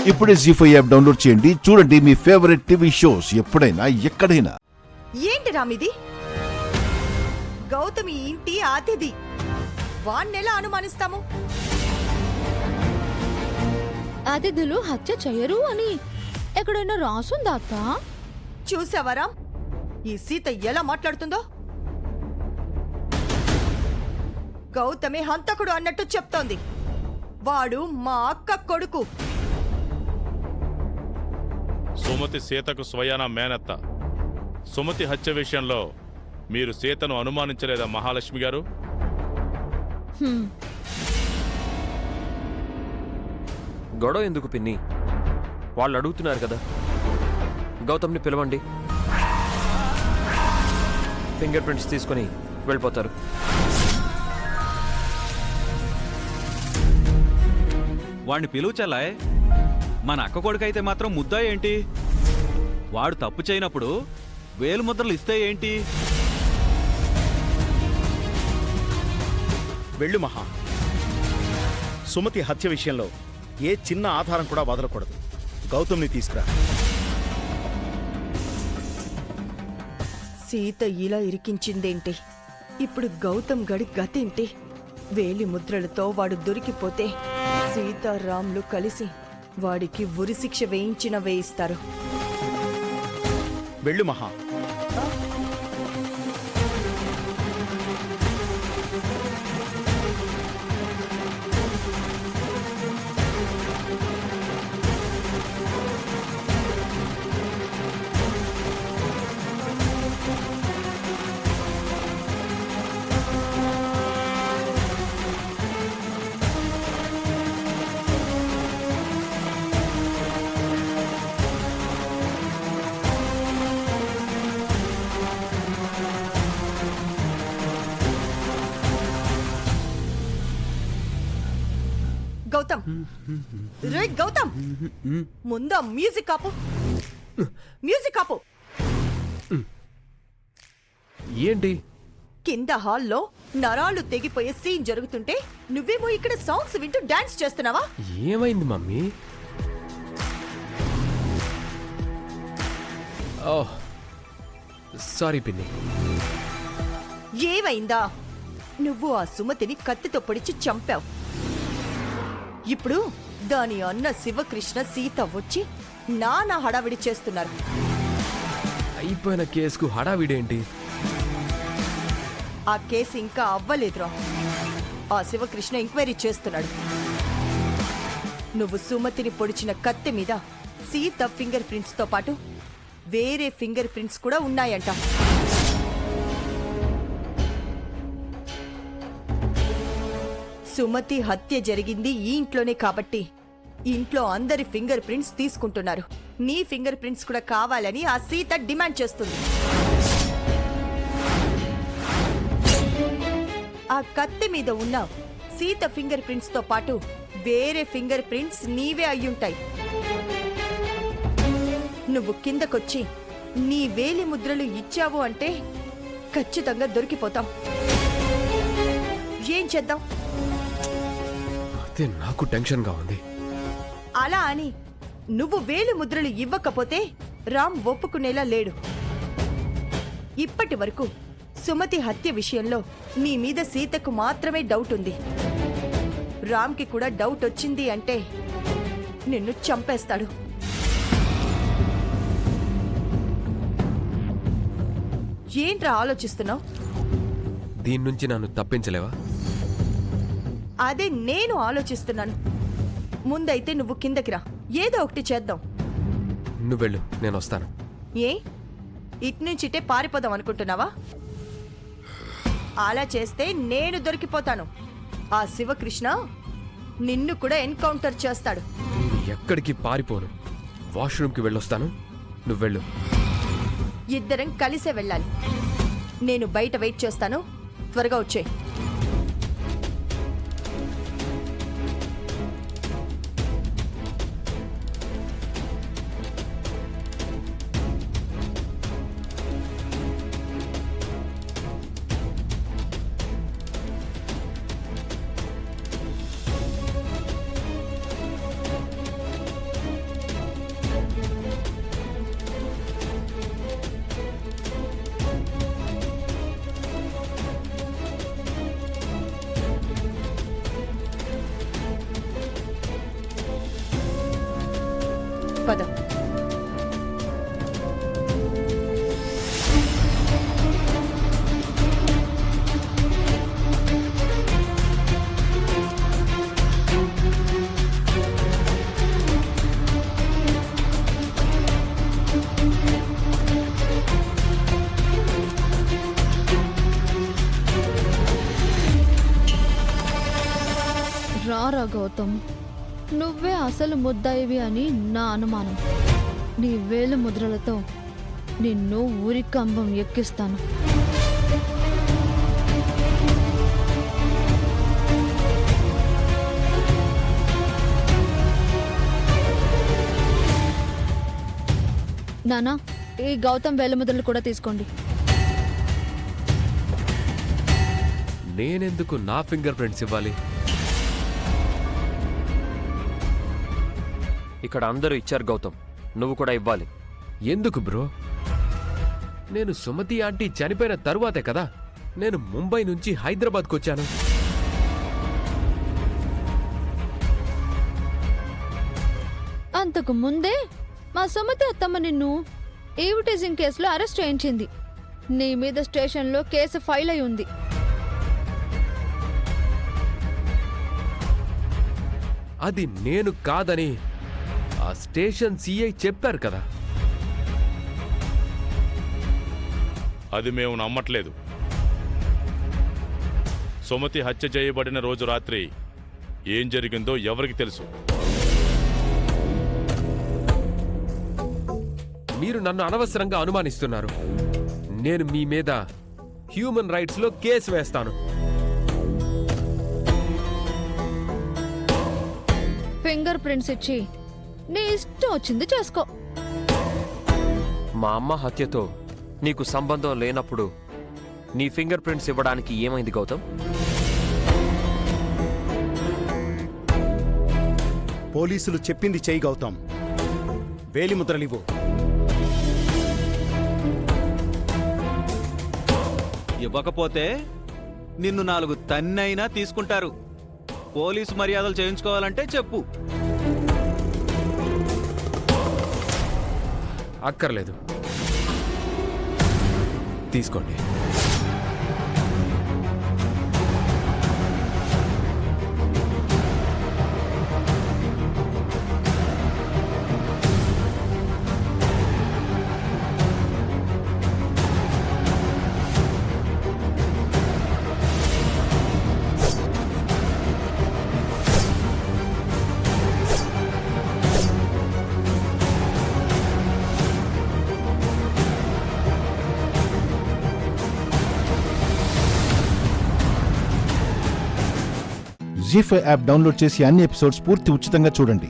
ఇప్పుడే జీ5 app download చేయండి. చూడండి మీ ఫేవరెట్ టీవీ షోస్ ఎప్పుడైనా ఎక్కడైనా. ఏంటి రామిది? గౌతమి ఇంటి అతిథి, వాణ్ణెలా అనుమానిస్తాము? అతిథులు హత్య చేయరు అని ఎక్కడైనా రాసుందా అక్క? చూసావరా ఈ సీత ఎలా మాట్లాడుతుందో? గౌతమి హంతకుడు అన్నట్టు చెప్తోంది. వాడు మా అక్క కొడుకు. సుమతి సీతకు స్వయాన మేనత్త. సుమతి హత్య విషయంలో మీరు సీతను అనుమానించలేదా మహాలక్ష్మి గారు? గొడవ ఎందుకు పిన్ని? వాళ్ళు అడుగుతున్నారు కదా. గౌతమ్ని పిలవండి, ఫింగర్ ప్రింట్స్ తీసుకొని వెళ్ళిపోతారు. వాడిని పిలువచలాయ్. మన అక్క కొడుకైతే మాత్రం ముద్దా ఏంటి? వాడు తప్పు చేయనప్పుడు వేలు ముద్రలు ఇస్తే ఏంటి? వెళ్ళు మహా. సుమతి హత్య విషయంలో ఏ చిన్న ఆధారం కూడా వదలకూడదు. గౌతమ్ని తీసుకురా. సీత ఇలా ఇరికించిందేంటి? ఇప్పుడు గౌతమ్ గడి గతేంటి? వేలి ముద్రలతో వాడు దొరికిపోతే సీతారాములు కలిసి వాడికి ఉరిశిక్ష వేయిస్తారు. వెళ్ళు మహా. గౌతమ్, రే గౌతమ్, ముందా మ్యూజిక్ ఆపు. మ్యూజిక్ ఆపు. ఏంటి? కింద హాల్లో నరాలు తెగిపోయే సీన్ జరుగుతుంటే నువ్వేమో ఇక్కడ సాంగ్స్ వింటూ డాన్స్ చేస్తున్నావా? ఏమైంది మమ్మీ? ఓహ్ సారీ పిన్ని. ఏమైందా? నువ్వు ఆ సుమతిని కత్తితో పొడిచి చంపావు. ఇప్పుడు దాని అన్న శివకృష్ణ సీత వచ్చి నానా హడావిడి చేస్తున్నారు. అయిపోయిన కేసుకు హడావిడేంటి? ఆ కేసు ఇంకా అవ్వలేదురా. ఆ శివకృష్ణ ఎంక్వైరీ చేస్తున్నాడు. నువ్వు సుమతిని పొడిచిన కత్తి మీద సీత ఫింగర్ ప్రింట్స్ తో పాటు వేరే ఫింగర్ ప్రింట్స్ కూడా ఉన్నాయంట. సుమతి హత్య జరిగింది ఈ ఇంట్లోనే కాబట్టి ఇంట్లో అందరి ఫింగర్ ప్రింట్స్ తీసుకుంటున్నారు. నీ ఫింగర్ ప్రింట్స్ కూడా కావాలని ఆ సీత డిమాండ్ చేస్తుంది. ఆ కత్తి మీద ఉన్న సీత ఫింగర్ ప్రింట్స్ తో పాటు వేరే ఫింగర్ ప్రింట్స్ నీవే అయ్యుంటాయి. నువ్వు కిందకొచ్చి నీ వేలి ముద్రలు ఇచ్చావు అంటే ఖచ్చితంగా దొరికిపోతాం. ఏం చేద్దాం? అదే నాకు టెన్షన్గా ఉంది. అలా అని నువ్వు వేలి ముద్రలు ఇవ్వకపోతే రామ్ ఒప్పుకునేలా లేడు. ఇప్పటి వరకు సుమతి హత్య విషయంలో నీ మీద సీతకు మాత్రమే డౌట్ ఉంది. రామ్కి కూడా డౌట్ వచ్చింది అంటే నిన్ను చంపేస్తాడు. ఏంట్రా ఆలోచిస్తున్నావు? దీని నుంచి నన్ను తప్పించలేవా? అదే నేను ఆలోచిస్తున్నాను. ముందైతే నువ్వు కిందకి రా, ఏదో ఒకటి చేద్దాం. నువ్వెళ్ళు, నేను వస్తాను. ఏ ఇట్నుంచిటే పారిపోదాం అనుకుంటున్నావా? అలా చేస్తే నేను దొరికిపోతాను. ఆ శివకృష్ణ నిన్ను కూడా ఎన్కౌంటర్ చేస్తాడు. నేను ఎక్కడికి పారిపోను. వాష్రూమ్కి వెళ్ళొస్తాను, నువ్వెళ్ళు. ఇద్దరం కలిసే వెళ్ళాలి. నేను బయట వెయిట్ చేస్తాను, త్వరగా వచ్చే. పద. రారా గౌతమ్, నువ్వే అసలు ముద్దాయివి అని నా అనుమానం. నీ వేలు ముద్రలతో నిన్ను ఊరికంబం ఎక్కిస్తాను. నానా, ఈ గౌతమ్ వేలు ముద్రలు కూడా తీసుకోండి. నేనెందుకు నా ఫింగర్ ప్రింట్స్ ఇవ్వాలి? ఇక్కడ అందరూ ఇచ్చారు గౌతమ్, నువ్వు కూడా ఇవ్వాలి. ఎందుకు బ్రో? నేను సుమతి ఆంటీ చనిపోయిన తరువాతే కదా నేను ముంబై నుంచి హైదరాబాద్కు వచ్చాను. అంతకు ముందే మా సుమతి అత్తమ్మ నిన్ను ఈవిటీజింగ్ కేసులో అరెస్ట్ చేయించింది. నీ మీద స్టేషన్లో కేసు ఫైల్ అయి ఉంది. అది నేను కాదని ఆ స్టేషన్ సిఐ చెప్పారు కదా. అది మేము నమ్మట్లేదు. సుమతి హత్య చేయబడిన రోజు రాత్రి ఏం జరిగిందో ఎవరికి తెలుసు? మీరు నన్ను అనవసరంగా అనుమానిస్తున్నారు. నేను మీ మీద హ్యూమన్ రైట్స్లో కేసు వేస్తాను. ఫింగర్ ప్రింట్స్ ఇచ్చి నీ ఇష్టం వచ్చింది చేసుకో. మా అమ్మ హత్యతో నీకు సంబంధం లేనప్పుడు నీ ఫింగర్ ప్రింట్స్ ఇవ్వడానికి ఏమైంది గౌతమ్? పోలీసులు చెప్పింది చేయి గౌతమ్. వేలిముద్రలివ్వు. ఇవ్వకపోతే నిన్ను 4 తన్నైనా తీసుకుంటారు. పోలీసు మర్యాదలు చేయించుకోవాలంటే చెప్పు. అక్కర్లేదు, తీసుకోండి. జీ5 యాప్ డౌన్లోడ్ చేసి అన్ని ఎపిసోడ్స్ పూర్తి ఉచితంగా చూడండి.